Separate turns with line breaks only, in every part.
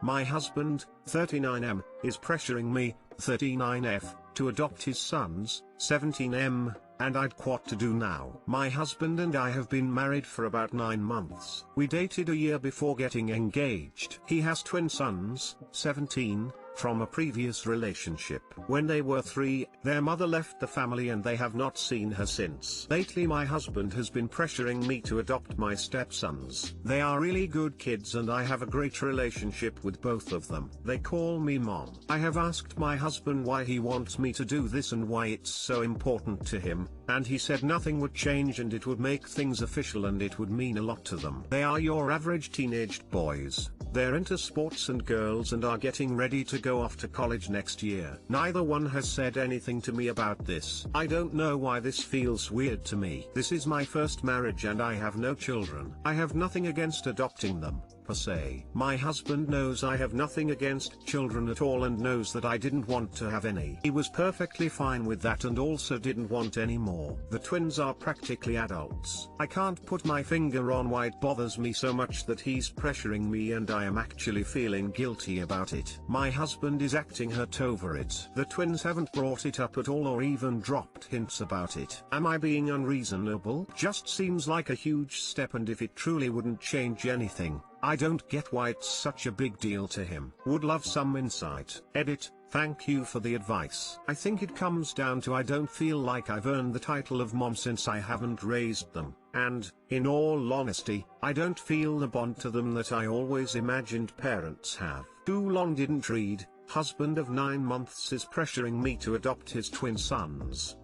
My husband, 39M, is pressuring me, 39F, to adopt his sons, 17M, and I'd what to do now. My husband and I have been married for about 9 months. We dated a year before getting engaged. He has twin sons, 17, from a previous relationship. When they were 3, their mother left the family and they have not seen her since. Lately my husband has been pressuring me to adopt my stepsons. They are really good kids and I have a great relationship with both of them. They call me mom. I have asked my husband why he wants me to do this and why it's so important to him, and he said nothing would change and it would make things official and it would mean a lot to them. They are your average teenaged boys. They're into sports and girls and are getting ready to go off to college next year. Neither one has said anything to me about this. I don't know why this feels weird to me. This is my first marriage and I have no children. I have nothing against adopting them, per se. My husband knows I have nothing against children at all and knows that I didn't want to have any. He was perfectly fine with that and also didn't want any more. The twins are practically adults. I can't put my finger on why it bothers me so much that he's pressuring me and I am actually feeling guilty about it. My husband is acting hurt over it. The twins haven't brought it up at all or even dropped hints about it. Am I being unreasonable? Just seems like a huge step, and if it truly wouldn't change anything, I don't get why it's such a big deal to him. Would love some insight. Edit. Thank you for the advice. I think it comes down to I don't feel like I've earned the title of mom since I haven't raised them, and, in all honesty, I don't feel the bond to them that I always imagined parents have. Too long didn't read. Husband of 9 months is pressuring me to adopt his twin sons.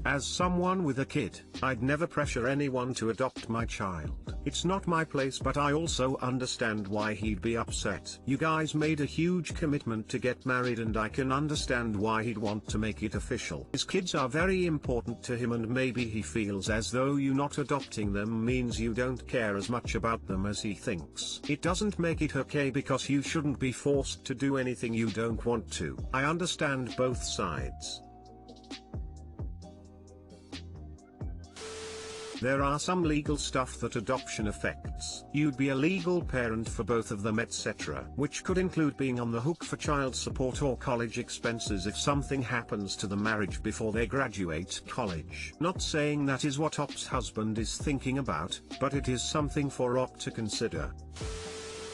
As someone with a kid, I'd never pressure anyone to adopt my child. It's not my place, but I also understand why he'd be upset. You guys made a huge commitment to get married and I can understand why he'd want to make it official. His kids are very important to him and maybe he feels as though you not adopting them means you don't care as much about them as he thinks. It doesn't make it okay because you shouldn't be forced to do anything you don't want to. I understand both sides. There are some legal stuff that adoption affects. You'd be a legal parent for both of them, etc., which could include being on the hook for child support or college expenses if something happens to the marriage before they graduate college. Not saying that is what Op's husband is thinking about, but it is something for Op to consider.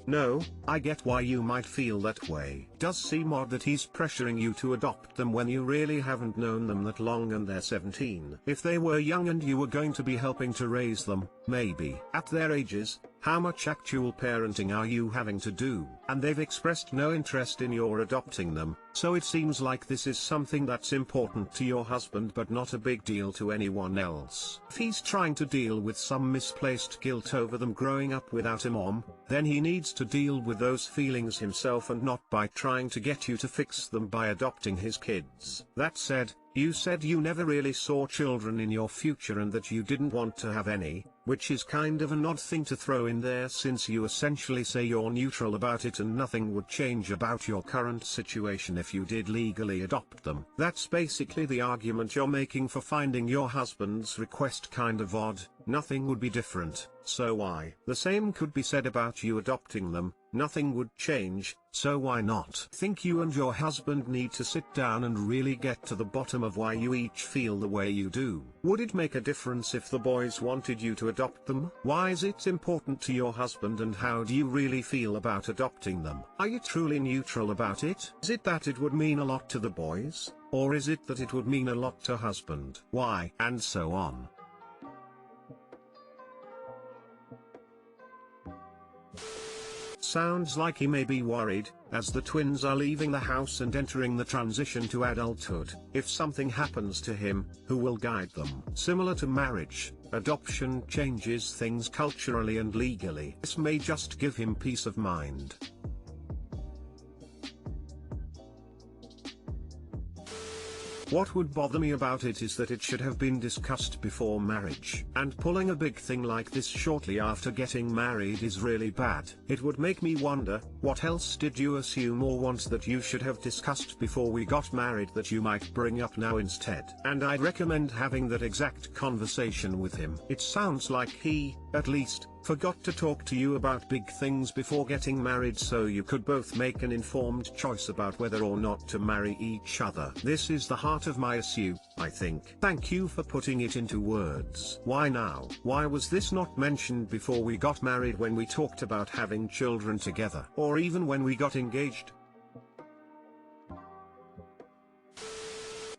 No, I get why you might feel that way. Does seem odd that he's pressuring you to adopt them when you really haven't known them that long and they're 17. If they were young and you were going to be helping to raise them, maybe. At their ages, how much actual parenting are you having to do? And they've expressed no interest in your adopting them, so it seems like this is something that's important to your husband but not a big deal to anyone else. If he's trying to deal with some misplaced guilt over them growing up without a mom, then he needs to deal with those feelings himself and not by trying to get you to fix them by adopting his kids. That said, you said you never really saw children in your future and that you didn't want to have any, which is kind of an odd thing to throw in there since you essentially say you're neutral about it and nothing would change about your current situation if you did legally adopt them. That's basically the argument you're making for finding your husband's request kind of odd. Nothing would be different, so why? The same could be said about you adopting them. Nothing would change, so why not? Think you and your husband need to sit down and really get to the bottom of why you each feel the way you do. Would it make a difference if the boys wanted you to adopt them? Why is it important to your husband and how do you really feel about adopting them? Are you truly neutral about it? Is it that it would mean a lot to the boys? Or is it that it would mean a lot to husband? Why? And so on. Sounds like he may be worried, as the twins are leaving the house and entering the transition to adulthood. If something happens to him, who will guide them? Similar to marriage, adoption changes things culturally and legally. This may just give him peace of mind. What would bother me about it is that it should have been discussed before marriage. And pulling a big thing like this shortly after getting married is really bad. It would make me wonder, what else did you assume or want that you should have discussed before we got married that you might bring up now instead? And I'd recommend having that exact conversation with him. It sounds like he, at least, Forgot to talk to you about big things before getting married so you could both make an informed choice about whether or not to marry each other. This is the heart of my issue, I think. Thank you for putting it into words. Why now? Why was this not mentioned before we got married, when we talked about having children together, or even when we got engaged?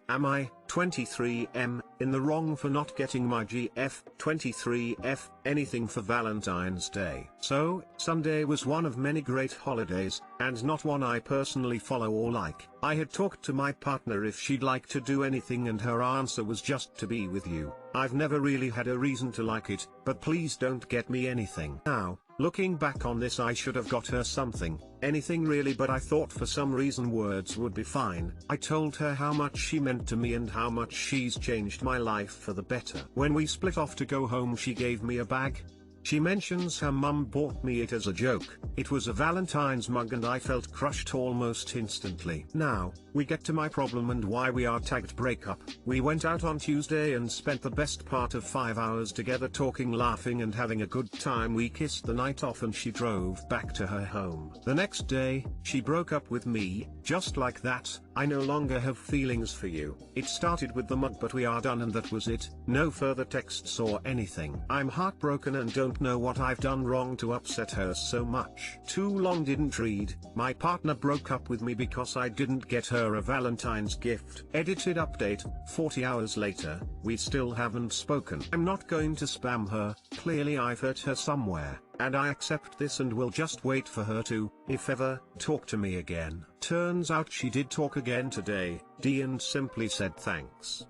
Am I, 23M, in the wrong for not getting my GF, 23F, anything for Valentine's Day? So, Sunday was one of many great holidays, and not one I personally follow or like. I had talked to my partner if she'd like to do anything, and her answer was just to be with you. I've never really had a reason to like it, but please don't get me anything. Now, looking back on this, I should have got her something, anything really, but I thought for some reason words would be fine. I told her how much she meant to me and how much she's changed my life for the better. When we split off to go home, she gave me a bag. She mentions her mum bought me it as a joke. It was a Valentine's mug and I felt crushed almost instantly. Now, we get to my problem and why we are tagged breakup. We went out on Tuesday and spent the best part of 5 hours together, talking, laughing and having a good time. We kissed the night off and she drove back to her home. The next day, she broke up with me, just like that. I no longer have feelings for you. It started with the mug, but we are done and that was it. No further texts or anything. I'm heartbroken and don't know what I've done wrong to upset her so much. Too long didn't read. My partner broke up with me because I didn't get her a Valentine's gift. Edited update, 40 hours later, we still haven't spoken. I'm not going to spam her. Clearly I've hurt her somewhere, and I accept this and will just wait for her to, if ever, talk to me again. Turns out she did talk again today, and simply said thanks.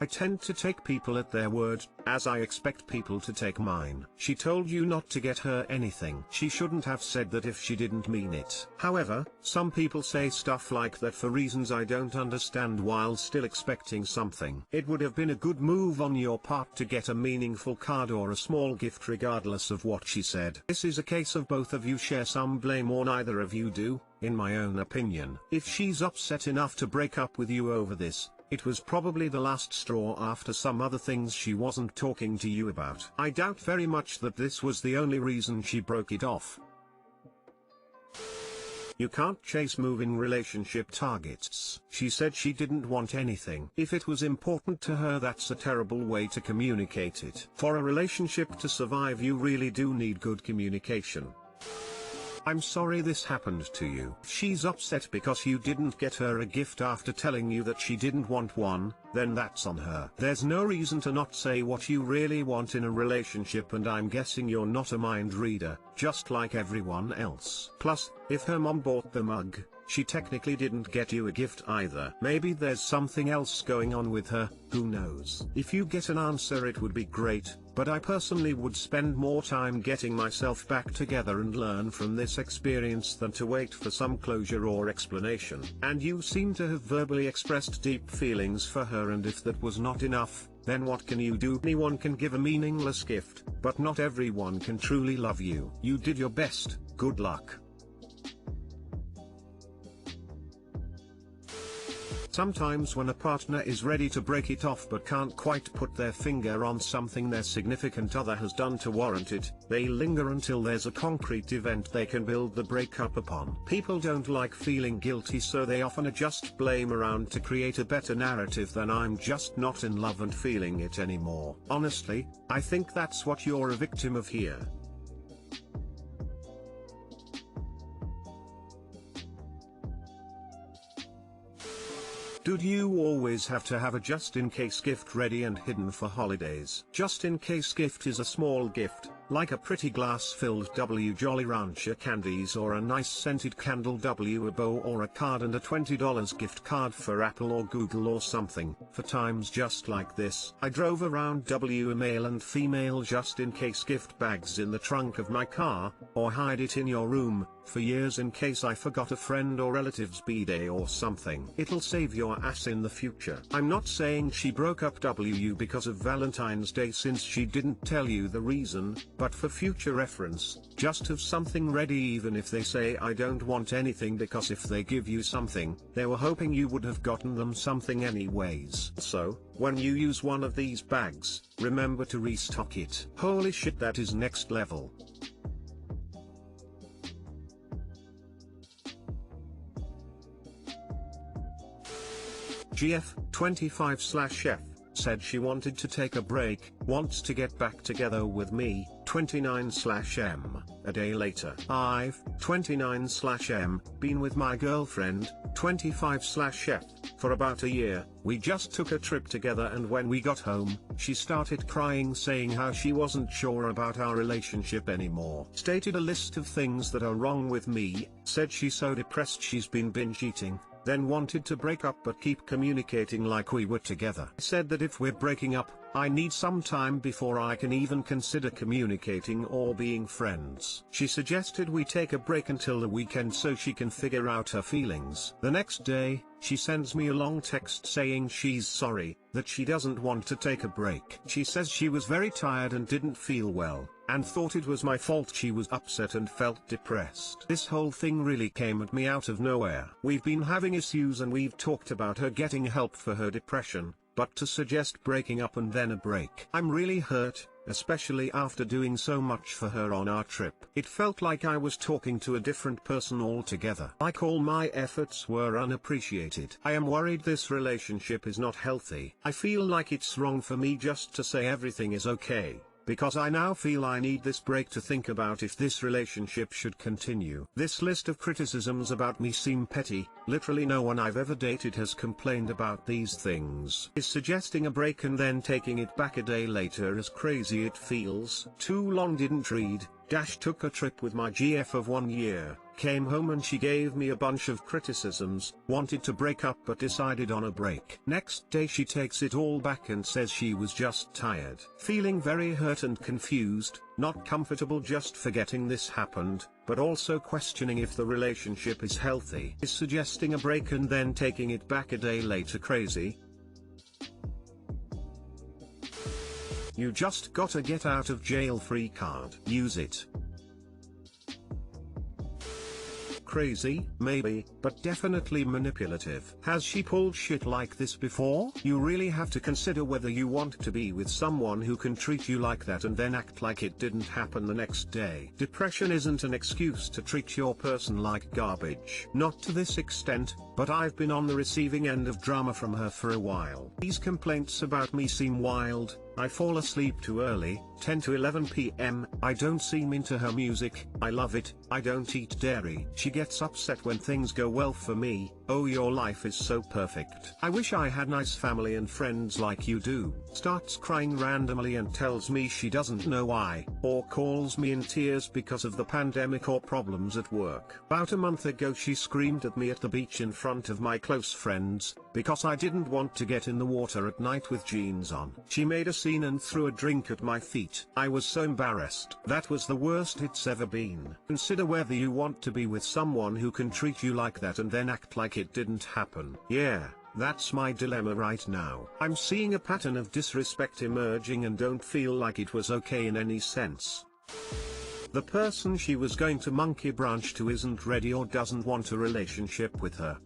I tend to take people at their word, as I expect people to take mine. She told you not to get her anything. She shouldn't have said that if she didn't mean it. However, some people say stuff like that for reasons I don't understand while still expecting something. It would have been a good move on your part to get a meaningful card or a small gift regardless of what she said. This is a case of both of you share some blame or neither of you do, in my own opinion. If she's upset enough to break up with you over this, it was probably the last straw after some other things she wasn't talking to you about. I doubt very much that this was the only reason she broke it off. You can't chase moving relationship targets. She said she didn't want anything. If it was important to her, that's a terrible way to communicate it. For a relationship to survive, you really do need good communication. I'm sorry this happened to you. She's upset because you didn't get her a gift after telling you that she didn't want one, then that's on her. There's no reason to not say what you really want in a relationship, and I'm guessing you're not a mind reader, just like everyone else. Plus, if her mom bought the mug, she technically didn't get you a gift either. Maybe there's something else going on with her, who knows? If you get an answer, it would be great, but I personally would spend more time getting myself back together and learn from this experience than to wait for some closure or explanation. And you seem to have verbally expressed deep feelings for her, and if that was not enough, then what can you do? Anyone can give a meaningless gift, but not everyone can truly love you. You did your best, good luck. Sometimes when a partner is ready to break it off but can't quite put their finger on something their significant other has done to warrant it, they linger until there's a concrete event they can build the breakup upon. People don't like feeling guilty, so they often adjust blame around to create a better narrative than "I'm just not in love and feeling it anymore." Honestly, I think that's what you're a victim of here. Did you always have to have a just-in-case gift ready and hidden for holidays? Just-in-case gift is a small gift, like a pretty glass-filled W Jolly Rancher candies or a nice scented candle W, a bow or a card, and a $20 gift card for Apple or Google or something. For times just like this, I drove around W male and female just-in-case gift bags in the trunk of my car, or hide it in your room, for years in case I forgot a friend or relative's b-day or something. It'll save your ass in the future. I'm not saying she broke up W because of Valentine's Day, since she didn't tell you the reason, but for future reference, just have something ready even if they say I don't want anything, because if they give you something, they were hoping you would have gotten them something anyways. So, when you use one of these bags, remember to restock it. Holy shit, that is next level. GF 25/F said she wanted to take a break, wants to get back together with me. 29/M. A day later, I've 29/M been with my girlfriend. 25/F for about a year. We just took a trip together, and when we got home, she started crying, saying how she wasn't sure about our relationship anymore. Stated a list of things that are wrong with me, said she's so depressed she's been binge eating, then wanted to break up but keep communicating like we were together. Said that if we're breaking up, I need some time before I can even consider communicating or being friends. She suggested we take a break until the weekend so she can figure out her feelings. The next day, she sends me a long text saying she's sorry, that she doesn't want to take a break. She says she was very tired and didn't feel well, and thought it was my fault she was upset and felt depressed. This whole thing really came at me out of nowhere. We've been having issues and we've talked about her getting help for her depression, but to suggest breaking up and then a break. I'm really hurt, especially after doing so much for her on our trip. It felt like I was talking to a different person altogether. Like all my efforts were unappreciated. I am worried this relationship is not healthy. I feel like it's wrong for me just to say everything is okay, because I now feel I need this break to think about if this relationship should continue. This list of criticisms about me seem petty. Literally no one I've ever dated has complained about these things. Is suggesting a break and then taking it back a day later as crazy it feels. Too long didn't read. Took a trip with my GF of 1 year, came home and she gave me a bunch of criticisms, wanted to break up but decided on a break. Next day she takes it all back and says she was just tired. Feeling very hurt and confused, not comfortable just forgetting this happened, but also questioning if the relationship is healthy. Is suggesting a break and then taking it back a day later crazy? You just got a get out of jail free card. Use it. Crazy, maybe, but definitely manipulative. Has she pulled shit like this before? You really have to consider whether you want to be with someone who can treat you like that and then act like it didn't happen the next day. Depression isn't an excuse to treat your person like garbage. Not to this extent, but I've been on the receiving end of drama from her for a while. These complaints about me seem wild. I fall asleep too early, 10 to 11 p.m. I don't seem into her music. I love it. I don't eat dairy. She gets upset when things go well for me. Oh, your life is so perfect. I wish I had nice family and friends like you do. Starts crying randomly and tells me she doesn't know why, or calls me in tears because of the pandemic or problems at work. About a month ago she screamed at me at the beach in front of my close friends, because I didn't want to get in the water at night with jeans on. She made a scene and threw a drink at my feet. I was so embarrassed. That was the worst it's ever been. Consider whether you want to be with someone who can treat you like that and then act like it didn't happen. Yeah, that's my dilemma right now. I'm seeing a pattern of disrespect emerging and don't feel like it was okay in any sense. The person she was going to monkey branch to isn't ready or doesn't want a relationship with her.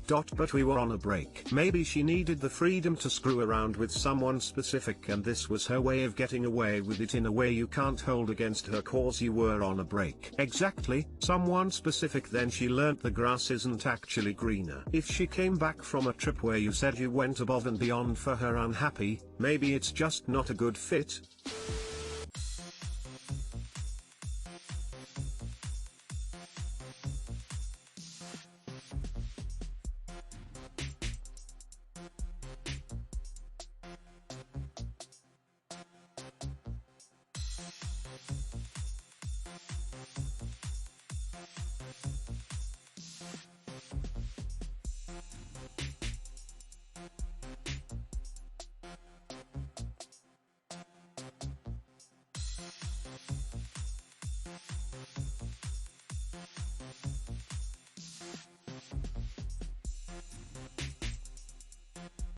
But we were on a break. Maybe she needed the freedom to screw around with someone specific and this was her way of getting away with it in a way you can't hold against her cause you were on a break. Exactly, someone specific. Then she learnt the grass isn't actually greener. If she came back from a trip where you said you went above and beyond for her unhappy, maybe it's just not a good fit.